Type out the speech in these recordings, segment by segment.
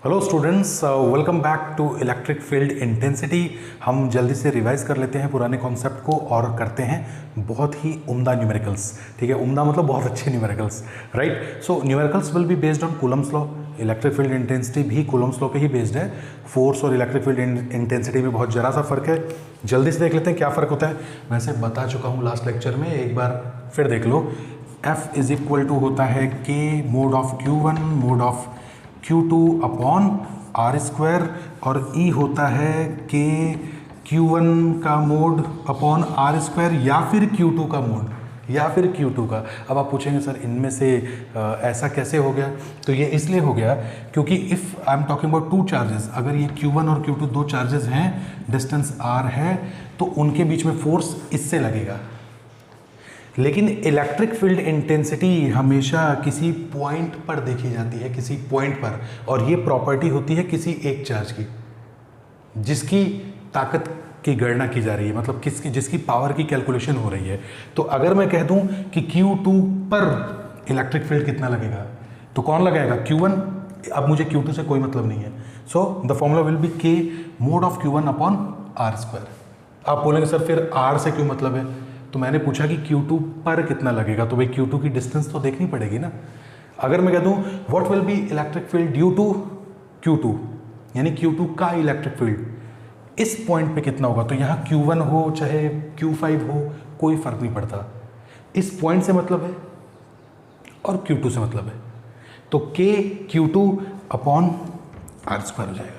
Hello students, welcome back to electric field intensity. हम जल्दी से रिवाइज कर लेते हैं पुराने कॉन्सेप्ट को और करते हैं बहुत ही उम्दा न्यूमेरिकल्स। ठीक है, उम्दा मतलब बहुत अच्छे numericals, right. So numericals will be based on Coulomb's law. Electric field intensity भी कूलम्स लॉ पे ही बेस्ड है। फोर्स और इलेक्ट्रिक फील्ड इंटेंसिटी में बहुत जरा सा फर्क है। जल्दी से देख लेते हैं क्या फ़र्क होता है। वैसे बता चुका हूँ लास्ट लेक्चर में, एक बार फिर देख लो। F इज इक्वल टू होता है K mod of Q1 mod of Q2 upon R square, और E होता है K Q1 का मोड अपॉन आर स्क्वायर या फिर Q2 का मोड या फिर Q2 का। अब आप पूछेंगे सर इनमें से ऐसा कैसे हो गया? तो ये इसलिए हो गया क्योंकि if I am talking about two charges, अगर ये Q1 और Q2 दो चार्जेस हैं, डिस्टेंस R है, तो उनके बीच में फोर्स इससे लगेगा। लेकिन इलेक्ट्रिक फील्ड इंटेंसिटी हमेशा किसी पॉइंट पर देखी जाती है, किसी पॉइंट पर, और ये प्रॉपर्टी होती है किसी एक चार्ज की जिसकी ताकत की गणना की जा रही है, मतलब जिसकी पावर की कैलकुलेशन हो रही है। तो अगर मैं कह दूं कि Q2 पर इलेक्ट्रिक फील्ड कितना लगेगा, तो कौन लगाएगा? Q1। अब मुझे Q2 से कोई मतलब नहीं है, so the formula will be K mod of Q1 upon R square. आप बोलेंगे सर फिर R से क्यों मतलब है? तो मैंने पूछा कि Q2 पर कितना लगेगा, तो भाई Q2 की डिस्टेंस तो देखनी पड़ेगी ना। अगर मैं कह दूं what will be electric field due to Q2, यानी Q2 का इलेक्ट्रिक फील्ड इस पॉइंट पे कितना होगा, तो यहाँ Q1 हो चाहे Q5 हो, कोई फर्क नहीं पड़ता। इस पॉइंट से मतलब है और Q2 से मतलब है, तो K Q2 upon R square हो जाएगा।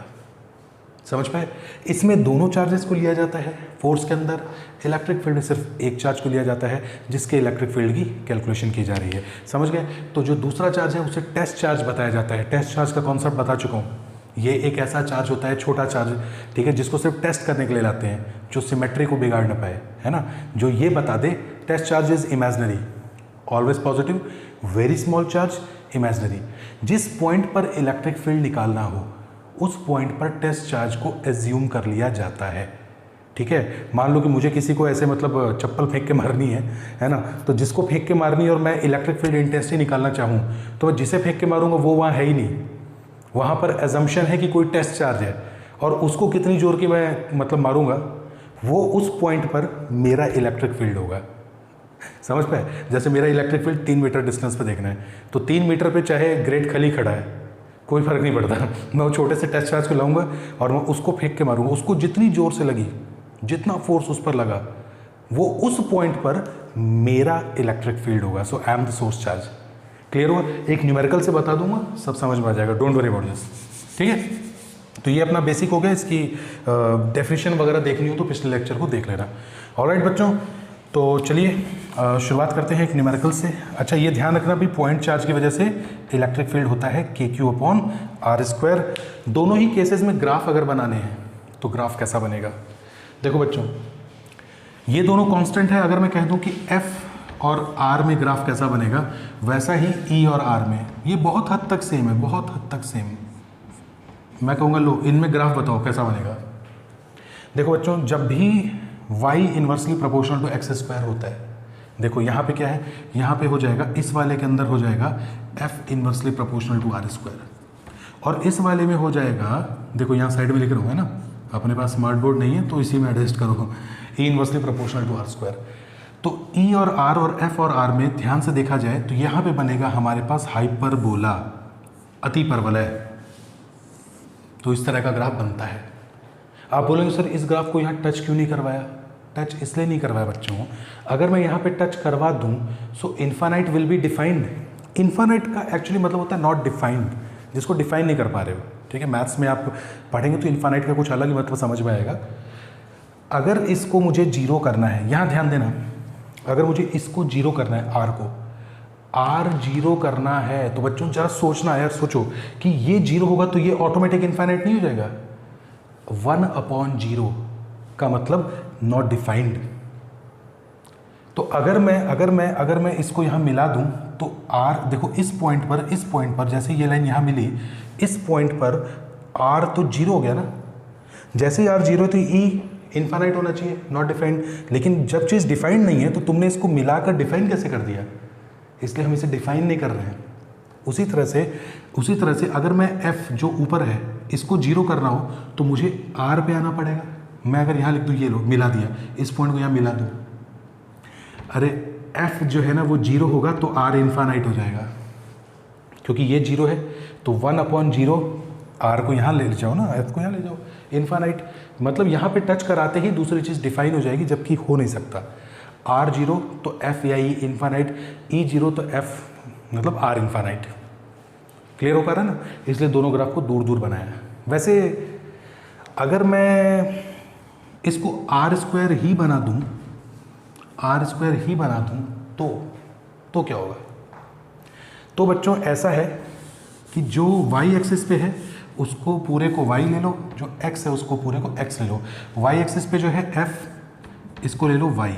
समझ पाए? इसमें दोनों चार्जेस को लिया जाता है फोर्स के अंदर। इलेक्ट्रिक फील्ड में सिर्फ एक चार्ज को लिया जाता है जिसके इलेक्ट्रिक फील्ड की कैलकुलेशन की जा रही है। समझ गए? तो जो दूसरा चार्ज है उसे टेस्ट चार्ज बताया जाता है। टेस्ट चार्ज का कॉन्सेप्ट बता चुका हूँ। ये एक ऐसा चार्ज होता है, छोटा चार्ज, ठीक है, जिसको सिर्फ टेस्ट करने के लिए लाते हैं, जो सिमेट्री को बिगाड़ ना पाए, है ना, जो ये बता दे test charge is imaginary, always positive, very small charge imaginary. जिस पॉइंट पर इलेक्ट्रिक फील्ड निकालना हो उस पॉइंट पर टेस्ट चार्ज को एज्यूम कर लिया जाता है। ठीक है, मान लो कि मुझे किसी को ऐसे मतलब चप्पल फेंक के मारनी है ना, तो जिसको फेंक के मारनी है और मैं इलेक्ट्रिक फील्ड इंटेंसिटी निकालना चाहूँ, तो मैं जिसे फेंक के मारूंगा वो वहाँ है ही नहीं। वहाँ पर एजम्पशन है कि कोई टेस्ट चार्ज है, और उसको कितनी जोर की मैं मतलब मारूंगा, वो उस पॉइंट पर मेरा इलेक्ट्रिक फील्ड होगा। समझ पाए? जैसे मेरा इलेक्ट्रिक फील्ड 3 मीटर डिस्टेंस पर देखना है, तो 3 मीटर पर चाहे ग्रेट खली खड़ा है, कोई फर्क नहीं पड़ता। मैं वो छोटे से टेस्ट चार्ज को लाऊंगा और मैं उसको फेंक के मारूंगा। उसको जितनी जोर से लगी, जितना फोर्स उस पर लगा, वो उस पॉइंट पर मेरा इलेक्ट्रिक फील्ड होगा। So I am the source charge. Clear हुआ? एक न्यूमेरिकल से बता दूंगा, सब समझ में आ जाएगा। Don't worry about this. ठीक है, तो ये अपना बेसिक हो गया। इसकी डेफिनेशन वगैरह देखनी हो तो पिछले लेक्चर को देख लेना। ऑलराइट बच्चों, तो चलिए शुरुआत करते हैं एक न्यूमेरिकल से। अच्छा, ये ध्यान रखना भी, पॉइंट चार्ज की वजह से इलेक्ट्रिक फील्ड होता है KQ अपॉन आर स्क्वायर। दोनों ही केसेस में ग्राफ अगर बनाने हैं तो ग्राफ कैसा बनेगा? देखो बच्चों, ये दोनों कांस्टेंट है। अगर मैं कह दूं कि F और R में ग्राफ कैसा बनेगा, वैसा ही E और R में। ये बहुत हद तक सेम है, बहुत हद तक सेम। मैं कहूँगा लो इनमें ग्राफ बताओ कैसा बनेगा। देखो बच्चों, जब भी y inversely proportional to X square होता है, देखो यहाँ पे क्या है, यहाँ पे हो जाएगा, इस वाले के अंदर हो जाएगा f inversely proportional to R square, और इस वाले में हो जाएगा, देखो यहाँ साइड में लिख रहा हूँ, है ना, अपने पास स्मार्ट बोर्ड नहीं है तो इसी में एडजस्ट करो, e inversely proportional to R square. तो E और R और F और R में ध्यान से देखा जाए तो यहाँ पे बनेगा हमारे पास हाइपरबोला, अति परवलय। तो इस तरह का ग्राफ बनता है। आप बोलेंगे सर इस ग्राफ को यहाँ टच क्यों नहीं करवाया? टच इसलिए नहीं करवाया बच्चों, अगर मैं यहाँ पे टच करवा दूँ so infinite will be defined. Infinite का एक्चुअली मतलब होता है नॉट डिफाइंड, जिसको डिफाइन नहीं कर पा रहे हो। ठीक है, मैथ्स में आप पढ़ेंगे तो इन्फानाइट का कुछ अलग ही मतलब समझ में आएगा। अगर इसको मुझे जीरो करना है, यहाँ ध्यान देना, अगर मुझे इसको जीरो करना है, आर को आर जीरो करना है, तो बच्चों जरा सोचना यार, सोचो कि ये जीरो होगा तो ये ऑटोमेटिक इन्फानाइट नहीं हो जाएगा। 1/0 का मतलब नॉट डिफाइंड। तो अगर मैं इसको यहाँ मिला दूं तो आर, देखो इस पॉइंट पर जैसे ये लाइन यहाँ मिली, इस पॉइंट पर आर तो जीरो हो गया ना। जैसे ही आर जीरो तो ई इन्फानाइट होना चाहिए, नॉट डिफाइंड। लेकिन जब चीज़ डिफाइंड नहीं है तो तुमने इसको मिलाकर डिफाइन कैसे कर दिया? इसलिए हम इसे डिफाइन नहीं कर रहे हैं। उसी तरह से अगर मैं f जो ऊपर है इसको 0 करना हो तो मुझे r पे आना पड़ेगा। मैं अगर यहाँ लिख दूँ, ये लो मिला दिया, इस पॉइंट को यहाँ मिला दूँ, अरे f जो है ना वो 0 होगा तो r इन्फानाइट हो जाएगा, क्योंकि ये 0 है तो 1/0 r को यहाँ ले जाओ ना, f को यहाँ ले जाओ, इन्फानाइट। मतलब यहाँ पे टच कराते ही दूसरी चीज़ डिफाइन हो जाएगी, जबकि हो नहीं सकता। r 0 तो f या e इन्फानाइट, e 0 तो f मतलब r इन्फानाइट। क्लियर हो पा रहा है ना? इसलिए दोनों ग्राफ को दूर दूर बनाया है। वैसे अगर मैं इसको r² ही बना दूँ, r² ही बना दूँ तो क्या होगा? तो बच्चों ऐसा है कि जो y एक्सिस पे है उसको पूरे को y ले लो, जो x है उसको पूरे को x ले लो। y एक्सिस पे जो है f, इसको ले लो y,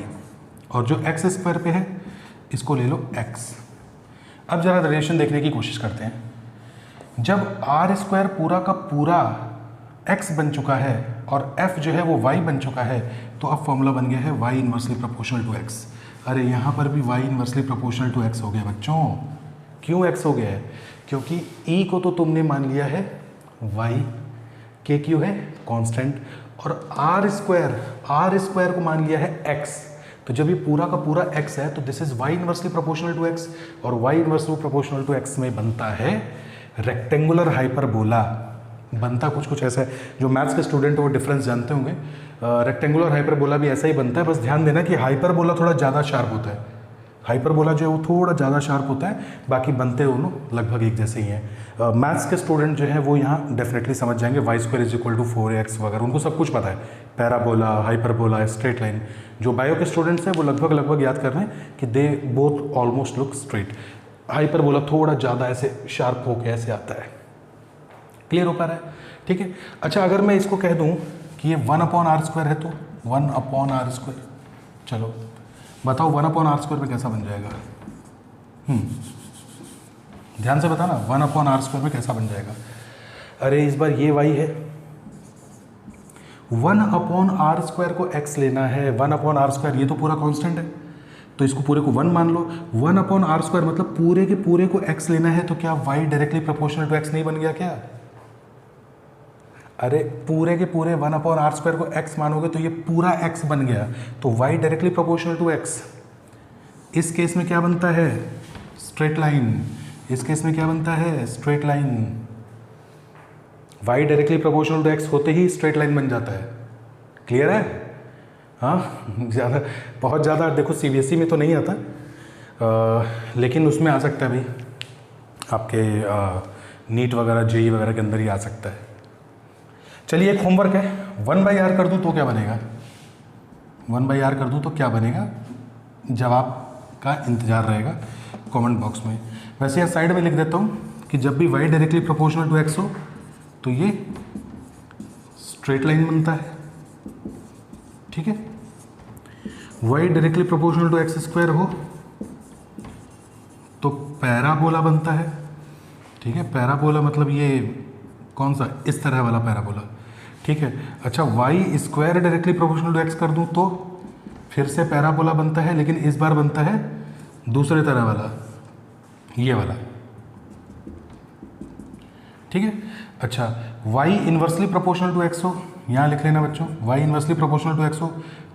और जो x स्क्वायर पे है इसको ले लो x। अब ज़रा रिलेशन देखने की कोशिश करते हैं। जब r² पूरा का पूरा x बन चुका है और f जो है वो y बन चुका है, तो अब फॉर्मूला बन गया है y inversely proportional to x। अरे यहाँ पर भी y inversely proportional to x हो गया बच्चों। क्यों x हो गया है? क्योंकि e को तो तुमने मान लिया है y, k क्यों है कांस्टेंट, और r² को मान लिया है x। तो जब ये पूरा का पूरा x है तो this is y inversely proportional to x, और y inversely proportional to x में बनता है रेक्टेंगुलर हाइपरबोला। बनता कुछ ऐसा है, जो मैथ्स के स्टूडेंट वो डिफरेंस जानते होंगे। रेक्टेंगुलर हाइपरबोला भी ऐसा ही बनता है, बस ध्यान देना कि हाइपरबोला थोड़ा ज़्यादा शार्प होता है। हाइपरबोला जो है वो थोड़ा ज़्यादा शार्प होता है, बाकी बनते दोनों लगभग एक जैसे ही हैं। मैथ्स के स्टूडेंट जो हैं वो यहाँ डेफिनेटली समझ जाएंगे, y² = 4x वगैरह, उनको सब कुछ पता है, पैराबोला, हाइपरबोला, स्ट्रेट लाइन। जो बायो के स्टूडेंट्स हैं वो लगभग याद कर रहे हैं कि they both almost look straight. Hyperbola थोड़ा ज़्यादा ऐसे शार्प होके ऐसे आता है। क्लियर हो पा रहा है? ठीक है। अच्छा, अगर मैं इसको कह दूँ कि ये 1/r² है तो 1/r², चलो बताओ 1/r² में कैसा बन जाएगा? ध्यान से बताना 1/r² में कैसा बन जाएगा? अरे इस बार ये y है, 1/r² को x लेना है। 1/r² ये तो पूरा कांस्टेंट है, तो इसको पूरे को 1 मान लो। 1/r² मतलब पूरे के पूरे को x लेना है, तो क्या y directly proportional to x नहीं बन गया क्या? अरे पूरे के पूरे 1/r² को x मानोगे तो ये पूरा x बन गया, तो y directly proportional to x। इस केस में क्या बनता है? Straight line. इस केस में क्या बनता है? Straight line. y directly proportional to x होते ही स्ट्रेट लाइन बन जाता है। क्लियर है? हाँ, बहुत ज़्यादा देखो CBSE में तो नहीं आता, लेकिन उसमें आ सकता है भाई, आपके नीट वगैरह JEE वगैरह के अंदर ही आ सकता है। चलिए एक होमवर्क है, 1/r कर दूँ तो क्या बनेगा? 1/r कर दूँ तो क्या बनेगा? जवाब का इंतज़ार रहेगा कमेंट बॉक्स में। वैसे यहाँ साइड में लिख देता हूँ कि जब भी y directly proportional to x हो तो ये स्ट्रेट लाइन बनता है। ठीक है, y directly proportional to x² हो तो पैराबोला बनता है। ठीक है, पैराबोला मतलब ये कौन सा? इस तरह वाला पैराबोला। ठीक है। अच्छा, y² directly proportional to x कर दूं तो फिर से पैराबोला बनता है, लेकिन इस बार बनता है दूसरे तरह वाला, ये वाला। ठीक है। अच्छा, y inversely proportional to x हो, यहाँ लिख लेना बच्चों, y inversely proportional to x हो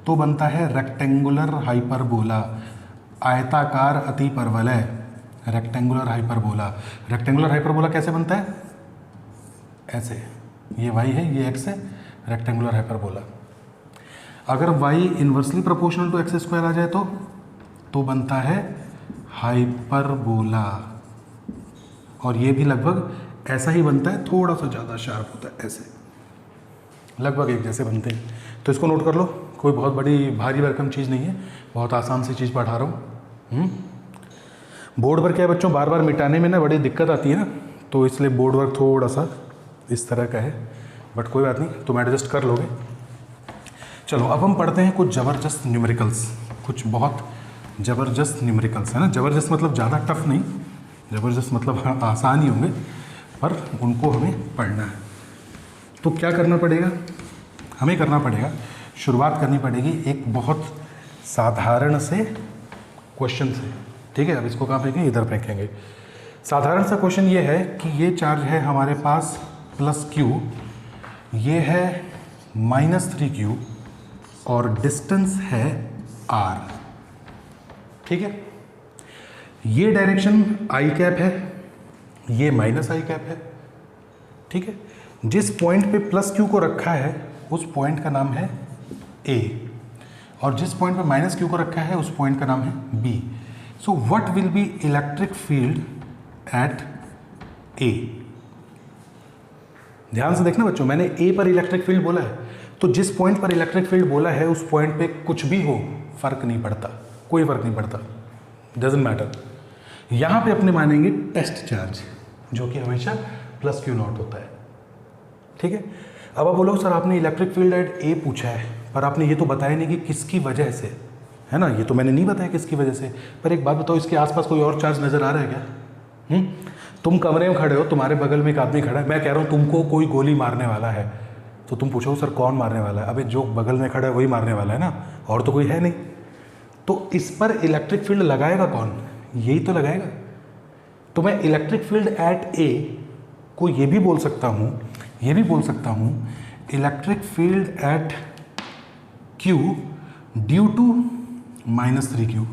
तो बनता है रेक्टेंगुलर हाइपरबोला, आयताकार अतिपरवलय, रेक्टेंगुलर हाइपरबोला। रेक्टेंगुलर हाइपरबोला कैसे बनता है? ऐसे, ये y है, ये x है, रेक्टेंगुलर हाइपरबोला। अगर y inversely proportional to x² आ जाए तो बनता है हाइपरबोला, और ये भी लगभग ऐसा ही बनता है, थोड़ा सा ज़्यादा शार्प होता है, ऐसे लगभग एक जैसे बनते हैं। तो इसको नोट कर लो, कोई बहुत बड़ी भारी भरकम चीज़ नहीं है, बहुत आसान सी चीज़ पढ़ा रहा हूँ। बोर्ड पर क्या है बच्चों, बार बार मिटाने में ना बड़ी दिक्कत आती है ना, तो इसलिए बोर्ड वर्क थोड़ा सा इस तरह का है, बट कोई बात नहीं, तुम एडजस्ट कर लोगे। चलो अब हम पढ़ते हैं कुछ ज़बरदस्त न्यूमेरिकल्स, कुछ बहुत ज़बरदस्त न्यूमेरिकल्स है ना। ज़बरदस्त मतलब ज़्यादा टफ नहीं, ज़बरदस्त मतलब आसान ही होंगे, पर उनको हमें पढ़ना है। तो क्या करना पड़ेगा? हमें करना पड़ेगा, शुरुआत करनी पड़ेगी एक बहुत साधारण से क्वेश्चन से। ठीक है, अब इसको कहाँ फेंकेंगे? इधर फेंकेंगे। साधारण सा क्वेश्चन ये है कि ये चार्ज है हमारे पास प्लस क्यू, ये है -3q और डिस्टेंस है r, ठीक है। ये डायरेक्शन आई कैप है, ये माइनस आई कैप है, ठीक है। जिस पॉइंट पे प्लस क्यू को रखा है उस पॉइंट का नाम है A, और जिस पॉइंट पे माइनस क्यू को रखा है उस पॉइंट का नाम है B। So what will be electric field eight A? ध्यान से देखना बच्चों, मैंने A पर इलेक्ट्रिक फील्ड बोला है, तो जिस पॉइंट पर इलेक्ट्रिक फील्ड बोला है उस पॉइंट पे कुछ भी हो फर्क नहीं पड़ता, कोई फर्क नहीं पड़ता, डजंट मैटर। यहां पे अपने मानेंगे टेस्ट चार्ज, जो कि हमेशा प्लस क्यू नॉट होता है, ठीक है। अब आप बोलो सर आपने इलेक्ट्रिक फील्ड एट ए पूछा है, पर आपने ये तो बताया नहीं कि किसकी वजह से, है ना। ये तो मैंने नहीं बताया किसकी वजह से, पर एक बात बताओ, इसके आसपास कोई और चार्ज नजर आ रहा है क्या? तुम कमरे में खड़े हो, तुम्हारे बगल में एक आदमी खड़ा है, मैं कह रहा हूँ तुमको कोई गोली मारने वाला है, तो तुम पूछो सर कौन मारने वाला है? अबे जो बगल में खड़ा है वही मारने वाला है ना, और तो कोई है नहीं। तो इस पर इलेक्ट्रिक फील्ड लगाएगा कौन? यही तो लगाएगा। तो मैं इलेक्ट्रिक फील्ड एट ए को ये भी बोल सकता हूँ, electric field at Q due to -3q,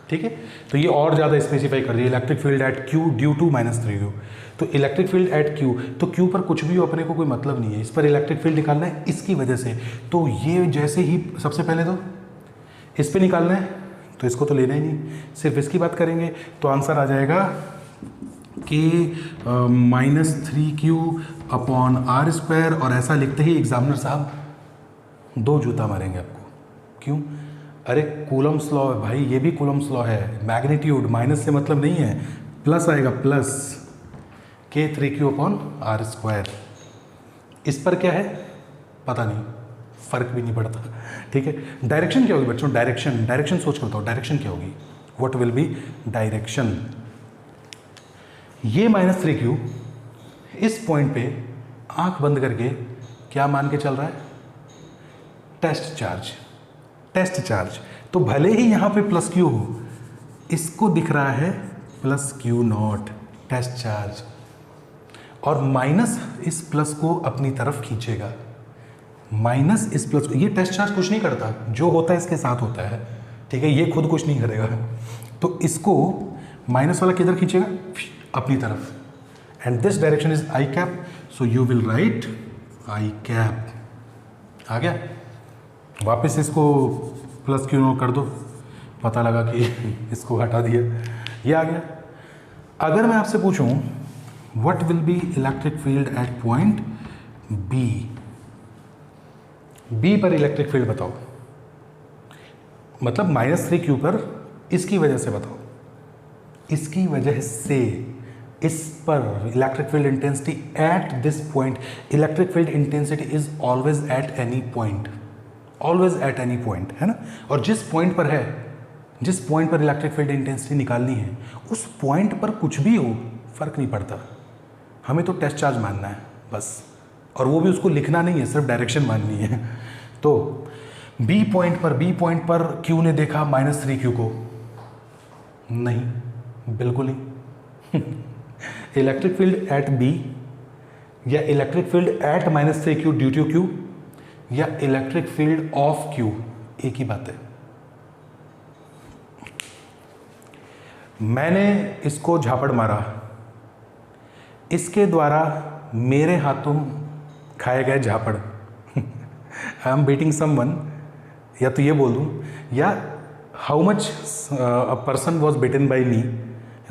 ठीक है। तो ये और ज़्यादा स्पेसिफाई कर दिया, electric field at Q due to -3q। तो इलेक्ट्रिक फील्ड एट क्यू, तो क्यू पर कुछ भी हो अपने को कोई मतलब नहीं है, इस पर इलेक्ट्रिक फील्ड निकालना है इसकी वजह से। तो ये जैसे ही सबसे पहले तो इस पे निकालना है, तो इसको तो लेना ही नहीं, सिर्फ इसकी बात करेंगे, तो आंसर आ जाएगा कि -3q अपॉन r²। और ऐसा लिखते ही एग्जामिनर साहब 2 जूता मारेंगे आपको। क्यों? अरे कूलम्स लॉ है भाई, ये भी कूलम्स लॉ है, मैग्नीट्यूड माइनस से मतलब नहीं है, प्लस आएगा, प्लस k3q अपॉन r²। इस पर क्या है पता नहीं, फर्क भी नहीं पड़ता, ठीक है। डायरेक्शन क्या होगी बच्चों? डायरेक्शन सोच कर बताओ, डायरेक्शन क्या होगी? What will B direction? ये -3q इस पॉइंट पे आंख बंद करके क्या मान के चल रहा है? Test charge. तो भले ही यहाँ पे प्लस क्यू हो, इसको दिख रहा है plus Q naught, test charge, और माइनस इस प्लस को अपनी तरफ खींचेगा, माइनस इस प्लस को। ये टेस्ट चार्ज कुछ नहीं करता, जो होता है इसके साथ होता है, ठीक है, ये खुद कुछ नहीं करेगा। तो इसको माइनस वाला किधर खींचेगा? अपनी तरफ, and this direction is I cap, so you will write I cap. आ गया? वापस इसको प्लस क्यू नॉट कर दो, पता लगा कि इसको हटा दिया, ये आ गया। अगर मैं आपसे पूछूं what will be electric field at point B पर इलेक्ट्रिक फील्ड बताओ, मतलब -3q पर, इसकी वजह से बताओ, इसकी वजह से, इस पर electric field intensity at this point. Electric field intensity is always at any point, always at any point, है ना। और जिस पॉइंट पर है, जिस पॉइंट पर इलेक्ट्रिक फील्ड इंटेंसिटी निकालनी है, उस पॉइंट पर कुछ भी हो फर्क नहीं पड़ता, हमें तो टेस्ट चार्ज मानना है बस, और वो भी उसको लिखना नहीं है, सिर्फ डायरेक्शन माननी है। तो बी पॉइंट पर क्यू ने देखा -3q को? नहीं, बिल्कुल नहीं। इलेक्ट्रिक फील्ड एट बी या electric field at -3q due to Q या इलेक्ट्रिक फील्ड ऑफ क्यू, एक ही बात है। मैंने इसको झापड़ मारा, इसके द्वारा मेरे हाथों खाए गए झापड़। आई एम बीटिंग समवन, या तो ये बोल दूं, या how much a person was beaten by me,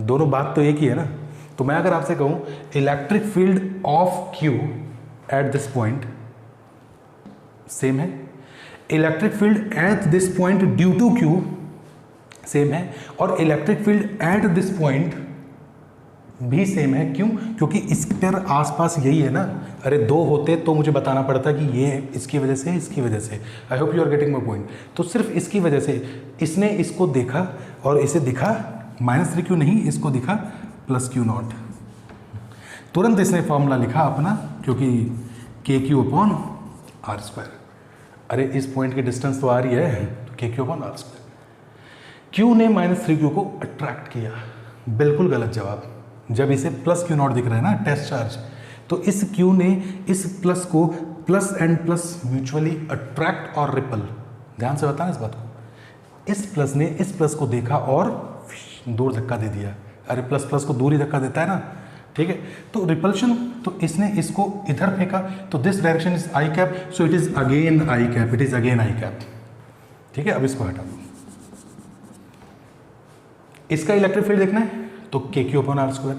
दोनों बात तो एक ही है ना। तो मैं अगर आपसे कहूं electric field of Q at this point, same है। Electric field at this point due to Q, same है। और electric field at this point भी सेम है। क्यों? क्योंकि इस पर आसपास यही है ना। अरे 2 होते तो मुझे बताना पड़ता कि ये इसकी वजह से, इसकी वजह से। I hope you are getting my point. तो सिर्फ इसकी वजह से इसने इसको देखा और इसे दिखा -3q नहीं, इसको दिखा +q0। तुरंत इसने फॉर्मूला लिखा अपना, क्योंकि kq अपॉन r²। अरे इस पॉइंट की डिस्टेंस तो आ रही है, तो kq अपॉन r²। q ने -3q को अट्रैक्ट किया, बिल्कुल गलत जवाब। जब इसे प्लस क्यू नॉट दिख रहा है ना टेस्ट चार्ज, तो इस क्यू ने इस प्लस को plus and plus mutually attract और रिपल, ध्यान से बताना इस बात को, इस प्लस ने इस प्लस को देखा और दूर धक्का दे दिया। अरे प्लस प्लस को दूर ही धक्का देता है ना, ठीक है। तो रिपल्शन, तो इसने इसको इधर फेंका, तो this direction is I cap, so it is again I cap, it is again I cap, ठीक है। अब इसको हटा दो। इसका इलेक्ट्रिक फील्ड देखना है तो K Q upon R square,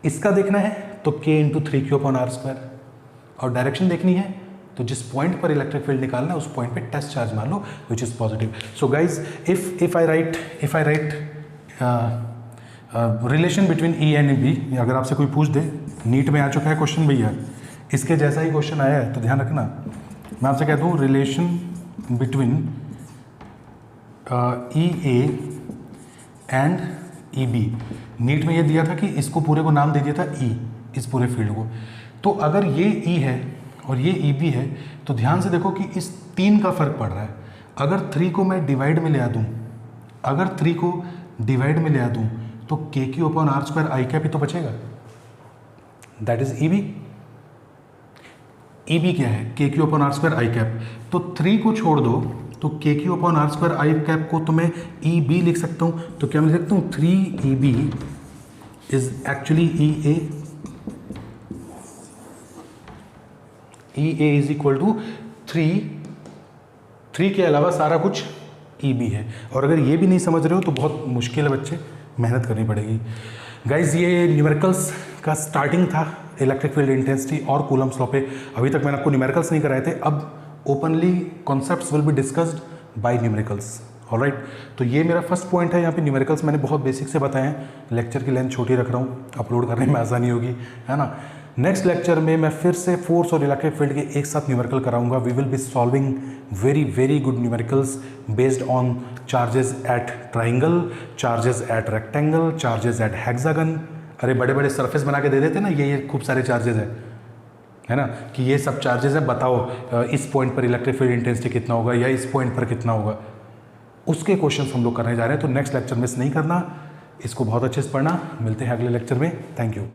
इसका देखना है तो K into 3q upon R square, और डायरेक्शन देखनी है तो जिस पॉइंट पर इलेक्ट्रिक फील्ड निकालना है उस पॉइंट पे टेस्ट चार्ज मान लो which is positive. So guys if I write relation between E and B, अगर आपसे कोई पूछ दे, नीट में आ चुका है क्वेश्चन भैया, इसके जैसा ही क्वेश्चन आया है तो ध्यान रखना। मैं आपसे कहता हूँ relation between E A and E B, NEET में ये दिया था कि इसको पूरे को नाम दे दिया था ई, इस पूरे फील्ड को। तो अगर ये ई है और ये ई बी है तो ध्यान से देखो कि इस 3 का फर्क पड़ रहा है। अगर 3 को मैं डिवाइड में ले आ दूँ, अगर 3 को डिवाइड में ले आ दूँ तो K Q upon R square I cap ही तो बचेगा, that is E B. E B क्या है? K Q upon R square I cap. तो 3 को छोड़ दो तो K Q upon R square I cap को तो मैं ई बी लिख सकता हूँ। तो क्या मैं लिख सकता हूँ 3EB is actually E A, E A is equal to 3 के अलावा सारा कुछ ई बी है। और अगर ये भी नहीं समझ रहे हो तो बहुत मुश्किल है बच्चे, मेहनत करनी पड़ेगी। गाइज ये न्यूमेरिकल्स का स्टार्टिंग था इलेक्ट्रिक फील्ड इंटेंसिटी और कूलम्स लॉ पे। अभी तक मैंने आपको न्यूमेरिकल्स नहीं कराए थे, अब openly concepts will be discussed bye numericals, alright. तो ये मेरा फर्स्ट पॉइंट है। यहाँ पे न्यूमेरिकल्स मैंने बहुत बेसिक से बताए हैं, लेक्चर की लेंथ छोटी रख रहा हूँ, अपलोड करने में आसानी होगी, है ना। नेक्स्ट लेक्चर में मैं फिर से फोर्स और इलेक्ट्रिक फील्ड के एक साथ न्यूमेरिकल कराऊंगा। We will be solving very good numericals based on charges at triangle, charges at rectangle, charges at hexagon. अरे बड़े बड़े सरफेस बना के दे देते ना, ये खूब सारे चार्जेस है ना, कि ये सब चार्जेस है, बताओ इस पॉइंट पर इलेक्ट्रिक फील्ड इंटेंसिटी कितना होगा या इस पॉइंट पर कितना होगा, उसके क्वेश्चंस हम लोग करने जा रहे हैं। तो नेक्स्ट लेक्चर मिस नहीं करना, इसको बहुत अच्छे से पढ़ना। मिलते हैं अगले लेक्चर में, थैंक यू।